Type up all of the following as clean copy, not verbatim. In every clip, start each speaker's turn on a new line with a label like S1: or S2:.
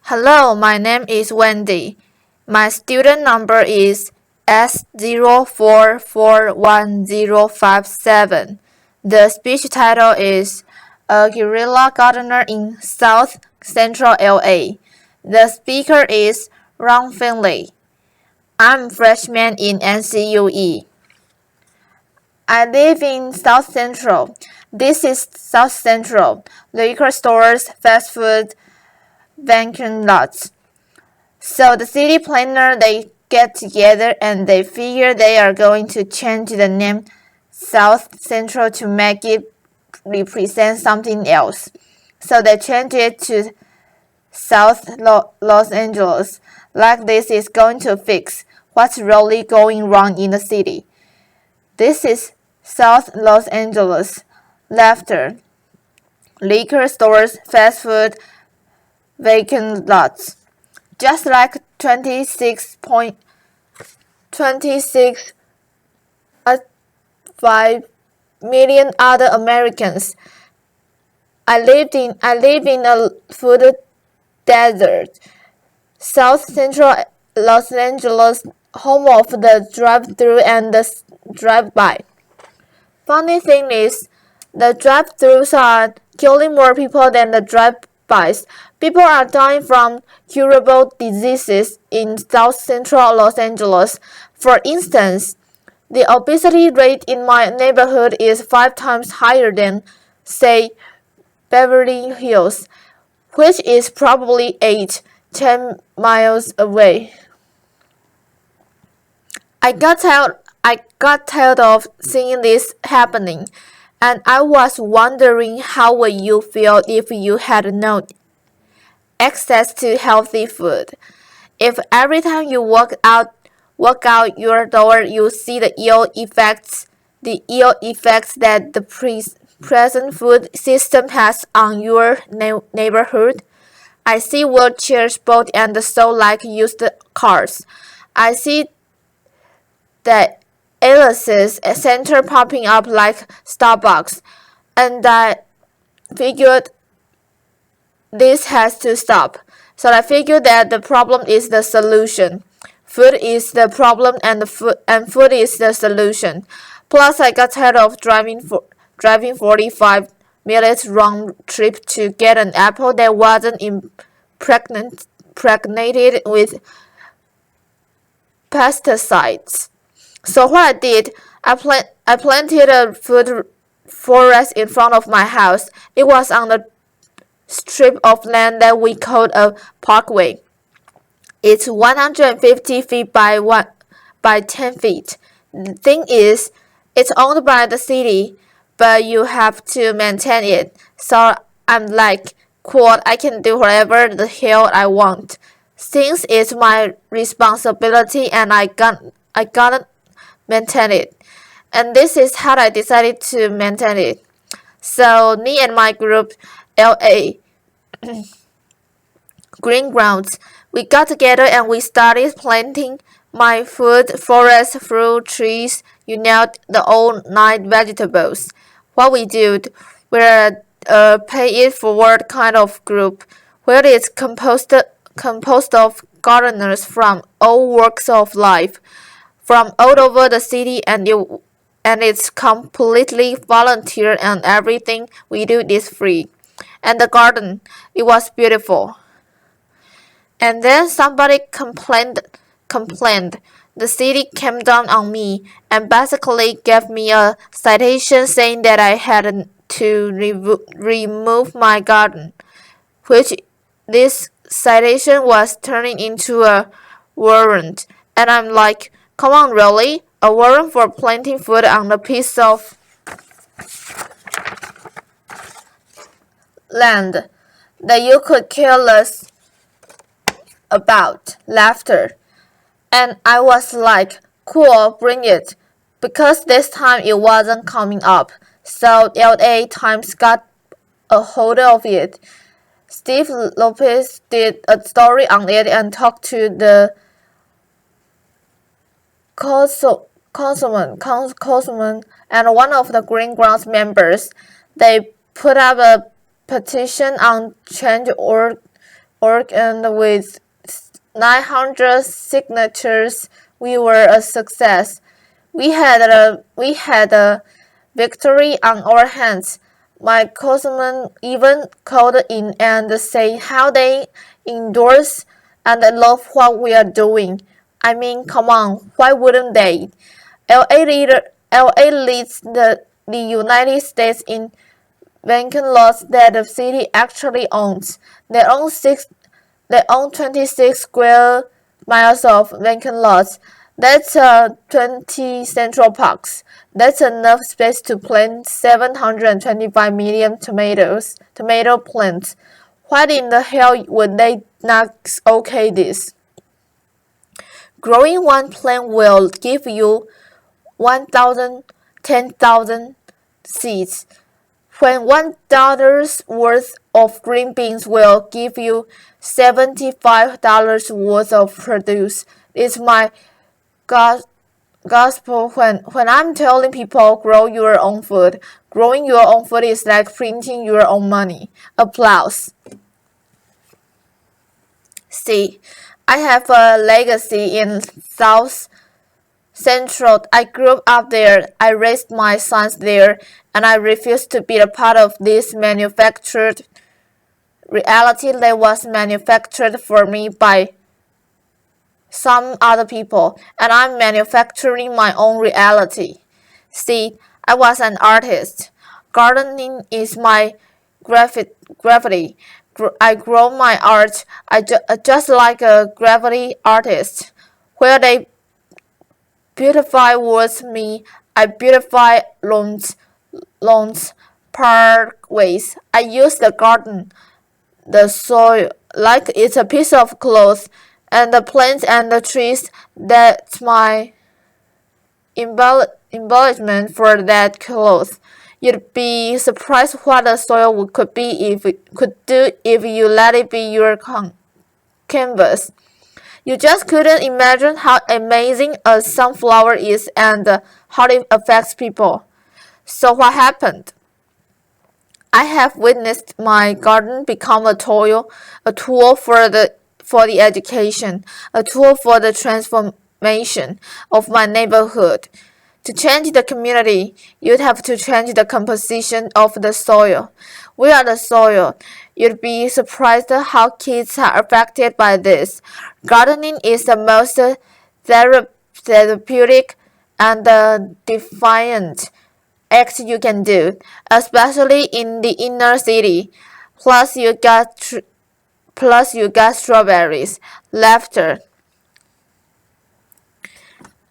S1: Hello, my name is Wendy. My student number is S04411057. The speech title is A Guerrilla Gardener in South Central LA. The speaker is Ron Finley. I'm a freshman in NCUE. I live in South Central. This is South Central. Liquor stores, fast food, vacant lots. So the city planner, they get together and they figure they are going to change the name South Central to make it represent something else. So they change it to South Los Angeles, like this is going to fix what's really going wrong in the city. This is South Los Angeles. Laughter, liquor stores, fast food, vacant lots. Just like 26.5 million other Americans. I live in a food desert. South Central Los Angeles, home of the drive-thru and the drive-by. Funny thing is, the drive-thrus are killing more people than the drive-bys. People are dying from curable diseases in South Central Los Angeles. For instance, the obesity rate in my neighborhood is 5 times higher than, say, Beverly Hills, which is probably 10 miles away. I got tired of seeing this happening, and I was wondering how would you feel if you had no access to healthy food. If every time you walk out your door you see the ill effects that the present food system has on your neighborhood. I see wheelchairs, boat and so like used cars. I see the Alice's center popping up like Starbucks, and I figured this has to stop. So I figured that the problem is the solution. Food is the problem and food is the solution. Plus I got tired of driving 45 minutes round trip to get an apple that wasn't impregnated with pesticides. So what I did, I planted a food forest in front of my house. It was on the strip of land that we called a parkway. It's 150 feet by 10 feet. The thing is, it's owned by the city, but you have to maintain it. So I'm like, quote, I can do whatever the hell I want. Since it's my responsibility and I gotta maintain it. And this is how I decided to maintain it. So me and my group, LA Green Grounds, we got together and we started planting my food forest, fruit trees, the all nine vegetables. What we do, we're a pay it forward kind of group where it's composed of gardeners from all walks of life, from all over the city, and it's completely volunteer and everything we do is free. And the garden, it was beautiful. And then somebody complained. The city came down on me and basically gave me a citation saying that I had to remove my garden, which this citation was turning into a warrant. And I'm like, come on, really? A warrant for planting food on a piece of land that you could care less about. Laughter. And I was like, cool, bring it. Because this time it wasn't coming up. So LA Times got a hold of it. Steve Lopez did a story on it and talked to the councilman and one of the Green Grounds members. They put up a petition on org, and with 900 signatures, we were a success. We had a victory on our hands. My cousin even called in and said how they endorse and love what we are doing. I mean, come on, why wouldn't they? LA leads the United States in vacant lots that the city actually owns. They own 26 square miles of vacant lots. That's 20 Central Parks. That's enough space to plant 725 million tomato plants. Why in the hell would they not okay this? Growing one plant will give you 1,000, 10,000 seeds. When $1 worth of green beans will give you $75 worth of produce. It's my gospel when I'm telling people grow your own food. Growing your own food is like printing your own money. Applause. See, I have a legacy in South Central. I grew up there. I raised my sons there, and I refuse to be a part of this manufactured reality that was manufactured for me by some other people, and I'm manufacturing my own reality. See, I was an artist. Gardening is my gravity. I grow my art just like a gravity artist. Where they beautify was me, I beautify lawns, parkways. I use the garden, the soil, like it's a piece of cloth, and the plants and the trees. That's my embellishment for that cloth. You'd be surprised what the soil could do if you let it be your canvas. You just couldn't imagine how amazing a sunflower is and how it affects people. So what happened? I have witnessed my garden become a tool for the education, a tool for the transformation of my neighborhood. To change the community, you'd have to change the composition of the soil. We are the soil. You'd be surprised how kids are affected by this. Gardening is the most therapeutic and defiant act you can do, especially in the inner city. Plus you got strawberries, laughter.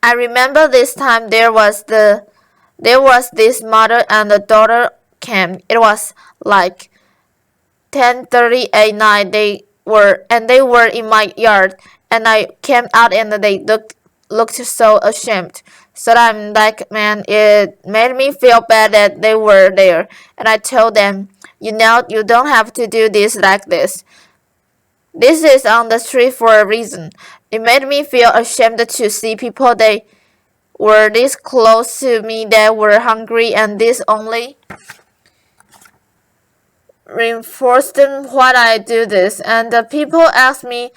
S1: I remember this time there was this mother and a daughter came. It was like 10:30 at night. They were in my yard, and I came out and they looked so ashamed. So I'm like, man, it made me feel bad that they were there. And I told them, you don't have to do this like this. This is on the street for a reason. It made me feel ashamed to see people they were this close to me that were hungry, and this only reinforced what I do this. And the people asked me,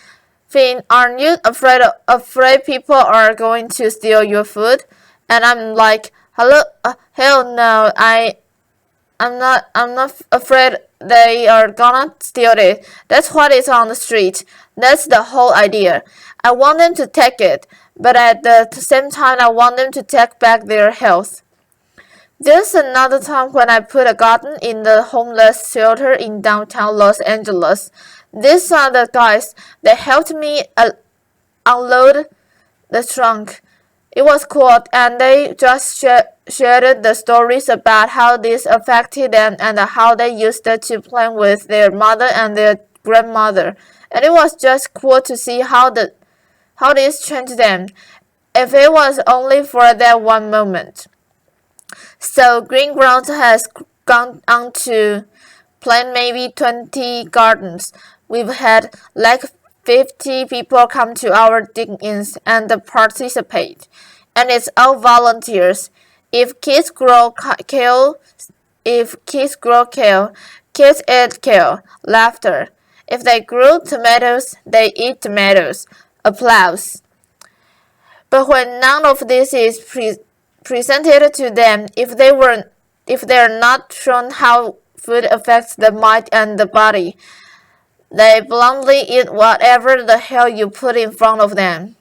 S1: Finn, aren't you afraid people are going to steal your food? And I'm like, hello, hell no, I'm not afraid they are gonna steal it. That's what is on the street. That's the whole idea. I want them to take it, but at the same time I want them to take back their health. There's another time when I put a garden in the homeless shelter in downtown Los Angeles. These are the guys that helped me unload the trunk. It was cool, and they just shared the stories about how this affected them and how they used it to play with their mother and their grandmother. And it was just cool to see how this changed them, if it was only for that one moment. So Green Ground has gone on to plant maybe 20 gardens. We've had like 50 people come to our dig-ins and participate. And it's all volunteers. If kids grow kale, kids eat kale. Laughter. If they grew tomatoes, they eat tomatoes. Applause. But when none of this is presented to them, if they are not shown how food affects the mind and the body, they bluntly eat whatever the hell you put in front of them.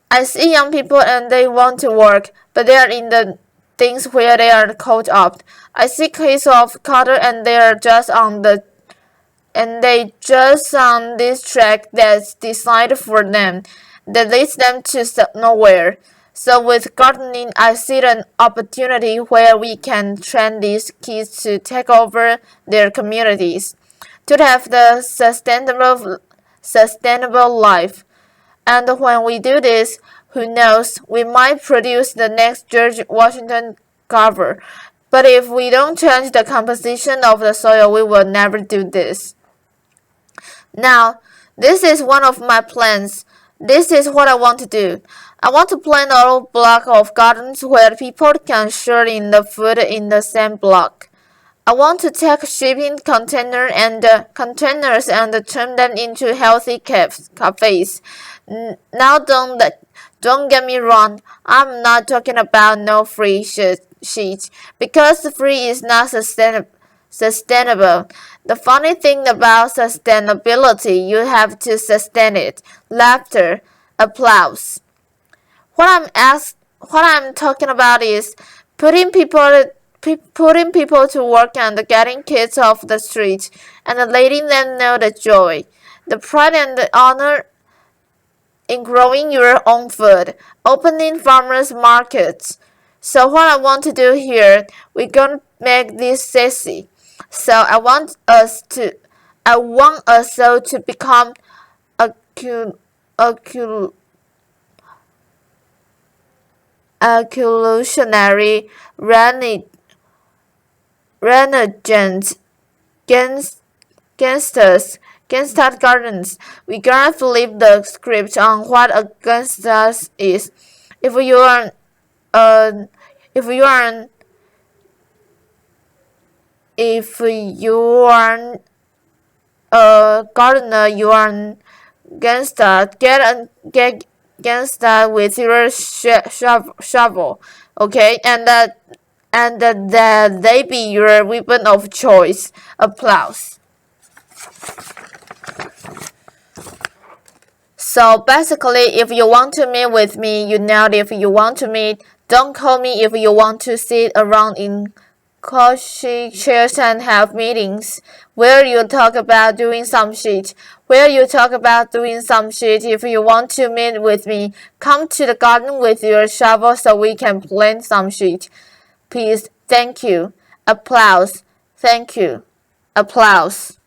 S1: I see young people and they want to work, but they are in the things where they are caught up. I see kids of color and they are just on this track that's designed for them, that leads them to nowhere. So with gardening, I see an opportunity where we can train these kids to take over their communities, to have the sustainable life. And when we do this, who knows, we might produce the next George Washington Carver. But if we don't change the composition of the soil, we will never do this. Now, this is one of my plans. This is what I want to do. I want to plant a little block of gardens where people can share in the food in the same block. I want to take shipping containers and turn them into healthy cafes. Now don't get me wrong. I'm not talking about no free shit because free is not sustainable. The funny thing about sustainability, you have to sustain it. Laughter, applause. What I'm talking about is putting people to work and getting kids off the street and letting them know the joy, the pride and the honor in growing your own food, opening farmers markets. So what I want to do here, we're gonna make this sexy. So I want us all to become evolutionary renegades, gangsters gardens. We gonna flip the script on what a gangster is. If you are if you are a gardener, you are gangster. Get gangster with your shovel, okay? And that they be your weapon of choice. Applause. So basically, if you want to meet with me, you know it. If you want to meet, don't call me. If you want to sit around in cozy chairs and have meetings where you talk about doing some shit. If you want to meet with me, come to the garden with your shovel so we can plant some shit. Please, thank you. Applause. Thank you. Applause.